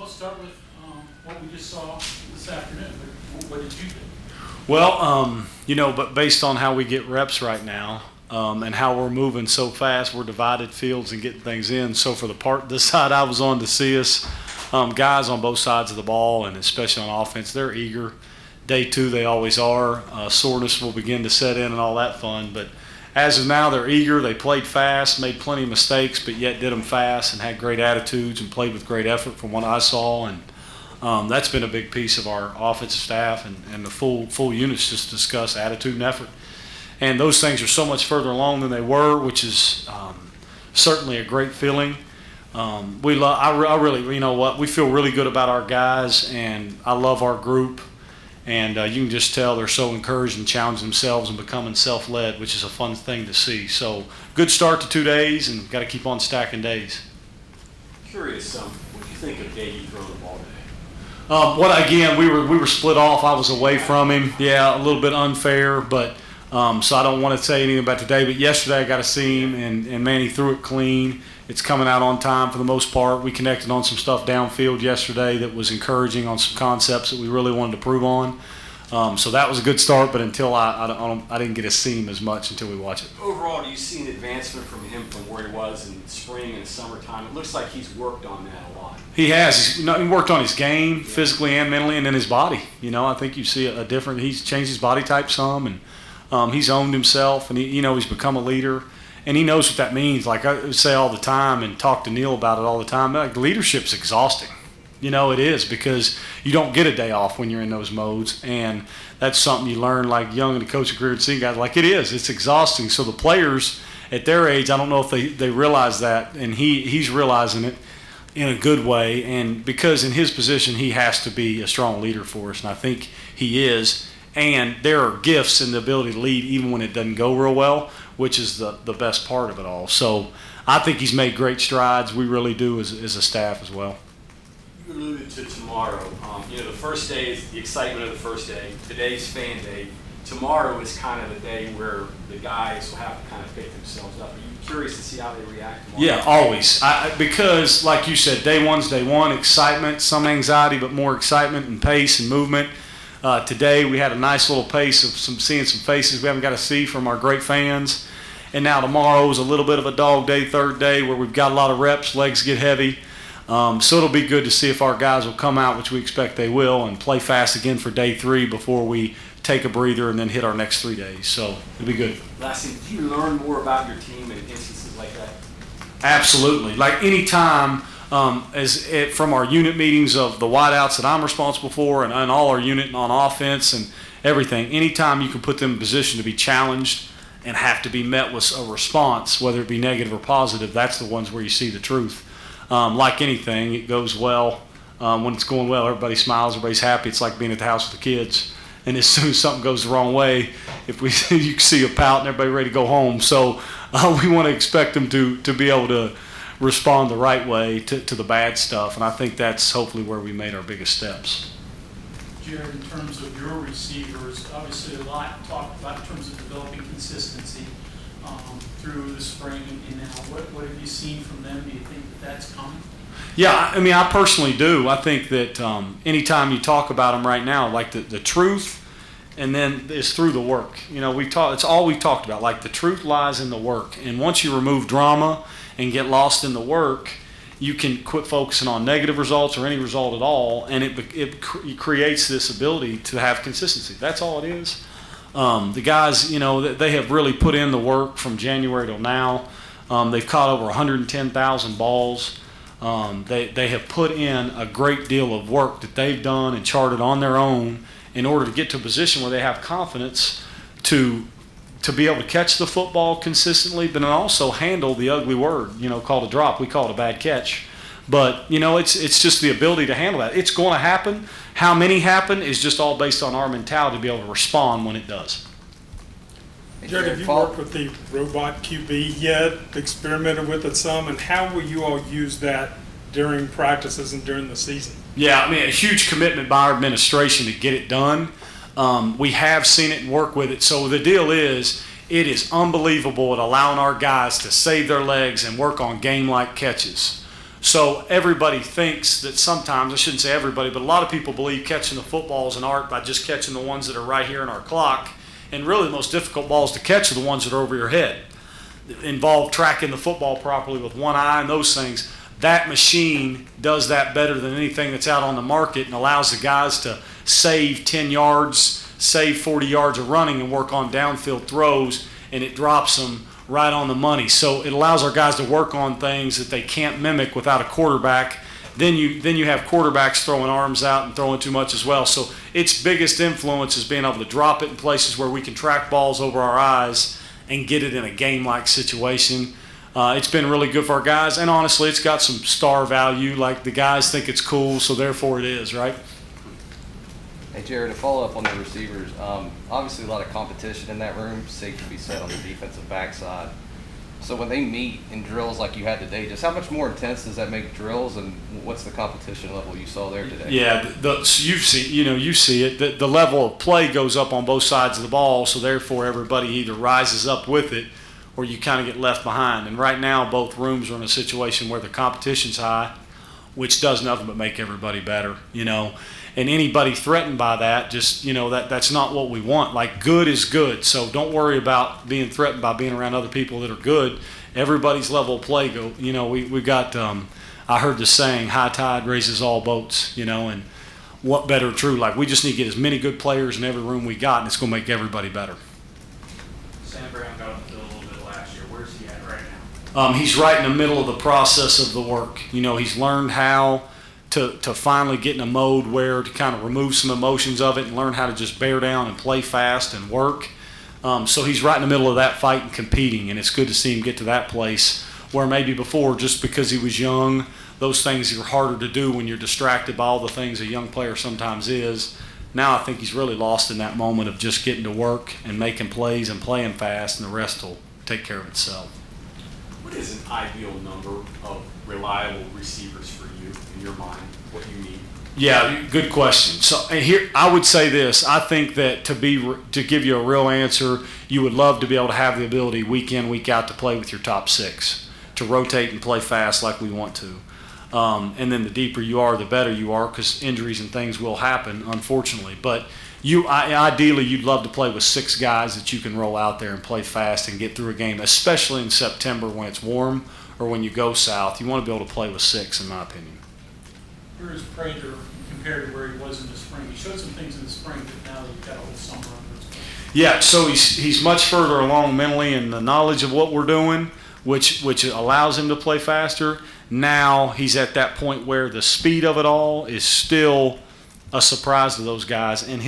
let's start with what we just saw this afternoon. What did you do? Well, but based on how we get reps right now and how we're moving so fast, we're divided fields and getting things in. So for the side I was on to see us, guys on both sides of the ball, and especially on offense, they're eager. Day two, they always are. Soreness will begin to set in and all that fun. But as of now, they're eager. They played fast, made plenty of mistakes, but yet did them fast and had great attitudes and played with great effort from what I saw. And that's been a big piece of our offensive staff and the full units just discuss attitude and effort. And those things are so much further along than they were, which is certainly a great feeling. I really, we feel really good about our guys, and I love our group. And you can just tell they're so encouraged and challenge themselves and becoming self-led, which is a fun thing to see. So good start to 2 days, and got to keep on stacking days. Curious, what do you think of Day throwing the ball today? We were split off. I was away from him. Yeah, a little bit unfair, but so I don't want to say anything about today. But yesterday I got to see him, and man, he threw it clean. It's coming out on time for the most part. We connected on some stuff downfield yesterday that was encouraging on some concepts that we really wanted to prove on. So that was a good start, but until I didn't get to see him as much until we watch it. Overall, do you see an advancement from him from where he was in spring and summertime? It looks like he's worked on that a lot. He has. He worked on his game physically and mentally, and then his body. I think you see a different. He's changed his body type some, and he's owned himself, and he's become a leader. And he knows what that means. Like I say all the time and talk to Neil about it all the time, like leadership's exhausting. It is, because you don't get a day off when you're in those modes. And that's something you learn like young in the coaching career and seeing guys like it's exhausting. So the players at their age, I don't know if they realize that, and he's realizing it in a good way. And because in his position, he has to be a strong leader for us. And I think he is. And there are gifts in the ability to lead even when it doesn't go real well, which is the best part of it all. So I think he's made great strides. We really do as a staff as well. You alluded to tomorrow. The first day is the excitement of the first day. Today's fan day. Tomorrow is kind of the day where the guys will have to kind of pick themselves up. Are you curious to see how they react tomorrow? Yeah, always. Because, like you said, day one's day one, excitement, some anxiety, but more excitement and pace and movement. Today we had a nice little pace of seeing some faces we haven't got to see from our great fans. And now tomorrow is a little bit of a dog day, third day, where we've got a lot of reps, legs get heavy. So it'll be good to see if our guys will come out, which we expect they will, and play fast again for day 3 before we take a breather and then hit our next 3 days. So it'll be good. Lastly, do you learn more about your team in instances like that? Absolutely. Like any time. From our unit meetings of the wideouts that I'm responsible for and all our unit on offense and everything, anytime you can put them in a position to be challenged and have to be met with a response, whether it be negative or positive, that's the ones where you see the truth. Like anything, it goes well. When it's going well, everybody smiles, everybody's happy. It's like being at the house with the kids. And as soon as something goes the wrong way, you can see a pout and everybody ready to go home. So we want to expect them to be able to respond the right way to the bad stuff, and I think that's hopefully where we made our biggest steps. Gerad, in terms of your receivers, obviously a lot talked about in terms of developing consistency through the spring and now. What have you seen from them? Do you think that's coming? Yeah, I personally do. I think that anytime you talk about them right now, like the truth, and then it's through the work. It's all we've talked about. Like the truth lies in the work, and once you remove drama and get lost in the work, you can quit focusing on negative results or any result at all, and it creates this ability to have consistency. That's all it is. The guys, they have really put in the work from January till now. They've caught over 110,000 balls. They have put in a great deal of work that they've done and charted on their own in order to get to a position where they have confidence to be able to catch the football consistently, but then also handle the ugly word, called a drop. We call it a bad catch. But, it's just the ability to handle that. It's going to happen. How many happen is just all based on our mentality to be able to respond when it does. Gerad, have you worked with the robot QB yet, experimented with it some, and how will you all use that during practices and during the season? Yeah, a huge commitment by our administration to get it done. We have seen it and work with it. So the deal is, it is unbelievable at allowing our guys to save their legs and work on game-like catches. So everybody thinks that sometimes, I shouldn't say everybody, but a lot of people believe catching the football is an art by just catching the ones that are right here in our clock. And really the most difficult balls to catch are the ones that are over your head. Involve tracking the football properly with one eye and those things. That machine does that better than anything that's out on the market and allows the guys to save 10 yards, save 40 yards of running and work on downfield throws, and it drops them right on the money. So it allows our guys to work on things that they can't mimic without a quarterback. Then you have quarterbacks throwing arms out and throwing too much as well. So its biggest influence is being able to drop it in places where we can track balls over our eyes and get it in a game-like situation. It's been really good for our guys, and honestly, it's got some star value. Like, the guys think it's cool, so therefore it is, right? Hey, Gerad, to follow up on the receivers, obviously a lot of competition in that room, safe to be said on the defensive backside. So when they meet in drills like you had today, just how much more intense does that make drills, and what's the competition level you saw there today? Yeah, you see it. The level of play goes up on both sides of the ball, so therefore everybody either rises up with it or you kind of get left behind. And right now both rooms are in a situation where the competition's high, which does nothing but make everybody better, And anybody threatened by that, just, that's not what we want. Like, good is good. So don't worry about being threatened by being around other people that are good. Everybody's level of play we've got, I heard the saying, high tide raises all boats, and what better true? Like, we just need to get as many good players in every room we got, and it's going to make everybody better. Sam Brown got on the field a little bit last year. Where's he at right now? He's right in the middle of the process of the work. He's learned how to finally get in a mode where to kind of remove some emotions of it and learn how to just bear down and play fast and work. So he's right in the middle of that fight and competing, and it's good to see him get to that place where maybe before, just because he was young, those things are harder to do when you're distracted by all the things a young player sometimes is. Now I think he's really lost in that moment of just getting to work and making plays and playing fast, and the rest will take care of itself. What is an ideal number of reliable receivers for you in your mind? What you need? Yeah, good question. So here, I would say this. I think that to give you a real answer, you would love to be able to have the ability week in, week out to play with your top six, to rotate and play fast like we want to. And then the deeper you are, the better you are, because injuries and things will happen, unfortunately. But ideally, you'd love to play with six guys that you can roll out there and play fast and get through a game, especially in September when it's warm or when you go south. You want to be able to play with six, in my opinion. Where is Prater compared to where he was in the spring? He showed some things in the spring, but now he's got a whole summer under his belt. Yeah, so he's much further along mentally in the knowledge of what we're doing, which allows him to play faster. Now he's at that point where the speed of it all is still a surprise to those guys. And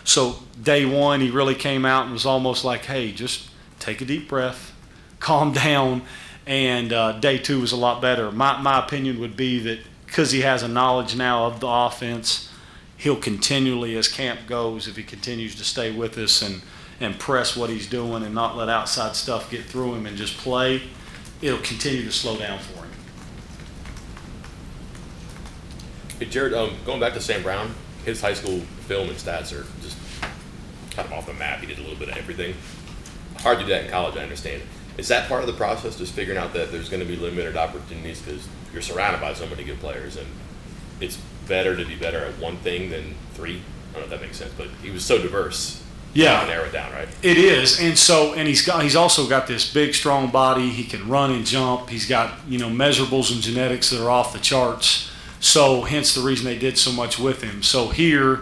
so day one, he really came out and was almost like, hey, just take a deep breath, calm down. And day two was a lot better. My opinion would be that because he has a knowledge now of the offense, he'll continually, as camp goes, if he continues to stay with us and press what he's doing and not let outside stuff get through him and just play, it'll continue to slow down for him. Hey, Gerad, going back to Sam Brown, his high school film and stats are just kind of off the map. He did a little bit of everything. Hard to do that in college, I understand. Is that part of the process, just figuring out that there's going to be limited opportunities because you're surrounded by so many good players, and it's better to be better at one thing than three? I don't know if that makes sense, but he was so diverse. Yeah, narrow it down, right? It is, and he's also got this big, strong body. He can run and jump. He's got measurables and genetics that are off the charts. So hence the reason they did so much with him. So here,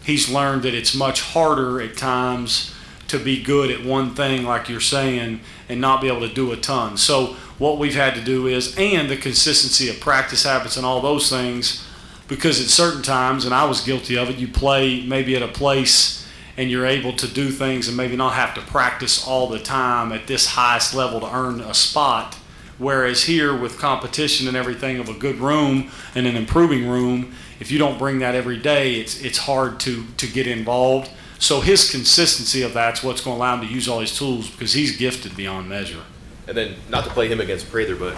he's learned that it's much harder at times to be good at one thing, like you're saying, and not be able to do a ton. So what we've had to do is, and the consistency of practice habits and all those things, because at certain times, and I was guilty of it, you play maybe at a place and you're able to do things and maybe not have to practice all the time at this highest level to earn a spot. Whereas here, with competition and everything of a good room and an improving room, if you don't bring that every day, it's hard to get involved. So his consistency of that's what's going to allow him to use all his tools, because he's gifted beyond measure. And then, not to play him against Prather, but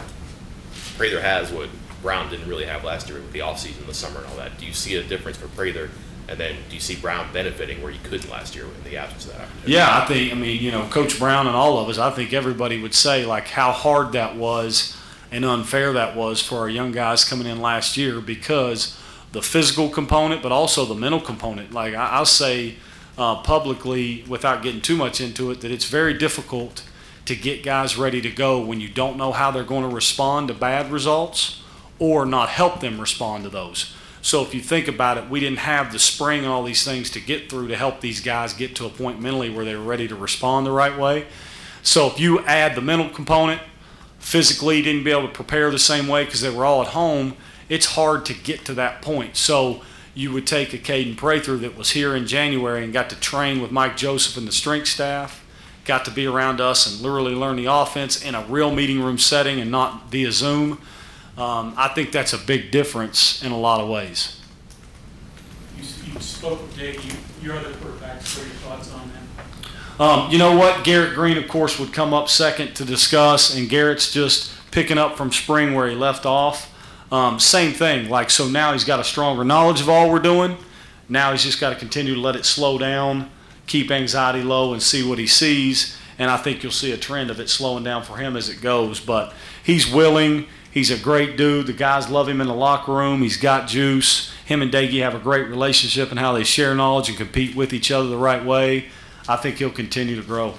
Prather has what Brown didn't really have last year with the offseason, the summer and all that. Do you see a difference for Prather? And then do you see Brown benefiting where he couldn't last year in the absence of that opportunity? Yeah, Coach Brown and all of us, I think everybody would say, like, how hard that was and unfair that was for our young guys coming in last year, because the physical component, but also the mental component. Like I'll say publicly, without getting too much into it, that it's very difficult to get guys ready to go when you don't know how they're going to respond to bad results or not help them respond to those. So if you think about it, we didn't have the spring and all these things to get through to help these guys get to a point mentally where they were ready to respond the right way. So if you add the mental component, physically didn't be able to prepare the same way because they were all at home, it's hard to get to that point. So you would take a Caden Prather that was here in January and got to train with Mike Joseph and the strength staff, got to be around us and literally learn the offense in a real meeting room setting and not via Zoom. I think that's a big difference in a lot of ways. You spoke with Dave, your other quarterbacks, what are your thoughts on them? You know what? Garrett Green, of course, would come up second to discuss, and Garrett's just picking up from spring where he left off. Same thing. Like, so now he's got a stronger knowledge of all we're doing. Now he's just got to continue to let it slow down, keep anxiety low, and see what he sees. And I think you'll see a trend of it slowing down for him as it goes. But he's willing. He's a great dude. The guys love him in the locker room. He's got juice. Him and Daggy have a great relationship and how they share knowledge and compete with each other the right way. I think he'll continue to grow.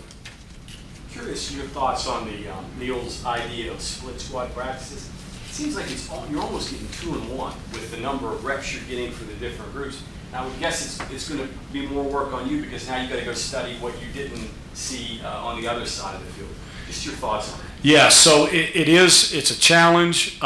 Curious your thoughts on the Neil's idea of split squad practices. It seems like you're almost getting 2-in-1 with the number of reps you're getting for the different groups. Now, I would guess it's going to be more work on you because now you've got to go study what you didn't see on the other side of the field. Just your thoughts on it. Yeah, so it's a challenge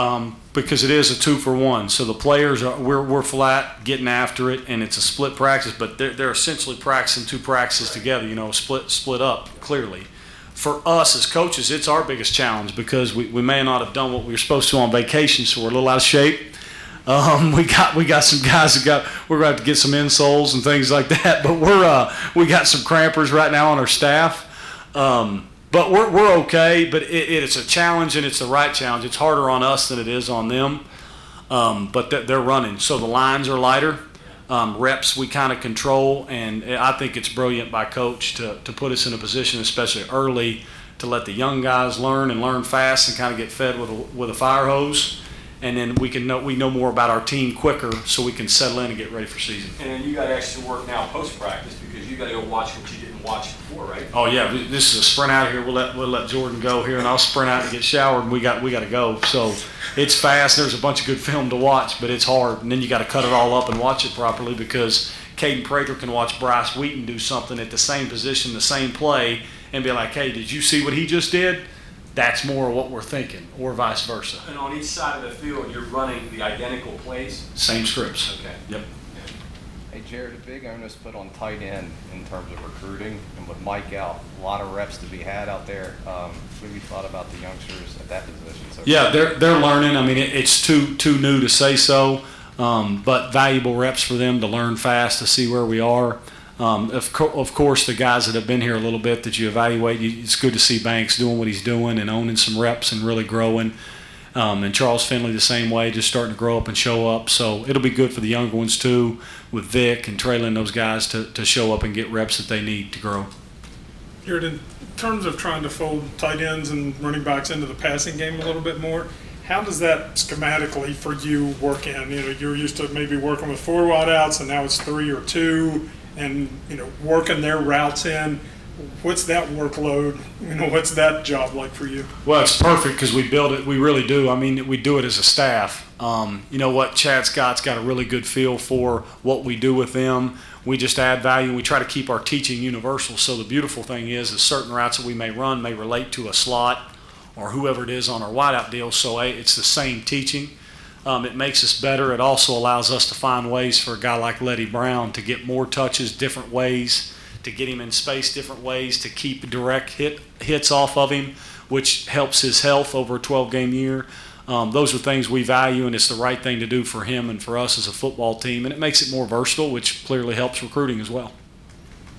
because it is a 2-for-1. So the players we're flat getting after it, and it's a split practice, but they're essentially practicing two practices together. Split up clearly. For us as coaches, it's our biggest challenge because we may not have done what we were supposed to on vacation, so we're a little out of shape. We got some guys we're going to have to get some insoles and things like that, but we got some crampers right now on our staff. But we're okay, but it's a challenge, and it's the right challenge. It's harder on us than it is on them, but they're running. So the lines are lighter. Reps we kind of control, and I think it's brilliant by Coach to put us in a position, especially early, to let the young guys learn fast and kind of get fed with a fire hose. And then we know more about our team quicker, so we can settle in and get ready for season. And then you got extra work now post practice because you got to go watch what you didn't watch before, right? Oh yeah, this is a sprint out here. We'll let Jordan go here, and I'll sprint out and get showered. And we got to go. So it's fast. There's a bunch of good film to watch, but it's hard. And then you got to cut it all up and watch it properly because Caden Prather can watch Bryce Wheaton do something at the same position, the same play, and be like, "Hey, did you see what he just did?" That's more what we're thinking, or vice versa. And on each side of the field, you're running the identical plays? Same scripts. Okay. Yep. Hey, Gerad, a big onus put on tight end in terms of recruiting, and with Mike out, a lot of reps to be had out there. What have you thought about the youngsters at that position? Yeah, they're learning. I mean, it's too new to say so, but valuable reps for them to learn fast, to see where we are. Of course, the guys that have been here a little bit that you evaluate, it's good to see Banks doing what he's doing and owning some reps and really growing. And Charles Finley the same way, just starting to grow up and show up. So it'll be good for the younger ones too, with Vic and Traylon, those guys to show up and get reps that they need to grow. Jared, in terms of trying to fold tight ends and running backs into the passing game a little bit more, how does that schematically for you work in? You're used to maybe working with 4 wide outs, and now it's 3 or 2. And working their routes in. What's that workload? What's that job like for you? Well, it's perfect because we build it. We really do. I mean, we do it as a staff. You know what? Chad Scott's got a really good feel for what we do with them. We just add value, and we try to keep our teaching universal. So the beautiful thing is certain routes that we may run may relate to a slot or whoever it is on our wideout deal. So it's the same teaching. It makes us better. It also allows us to find ways for a guy like Letty Brown to get more touches, different ways, to get him in space, different ways, to keep direct hits off of him, which helps his health over a 12-game year. Those are things we value, and it's the right thing to do for him and for us as a football team. And it makes it more versatile, which clearly helps recruiting as well.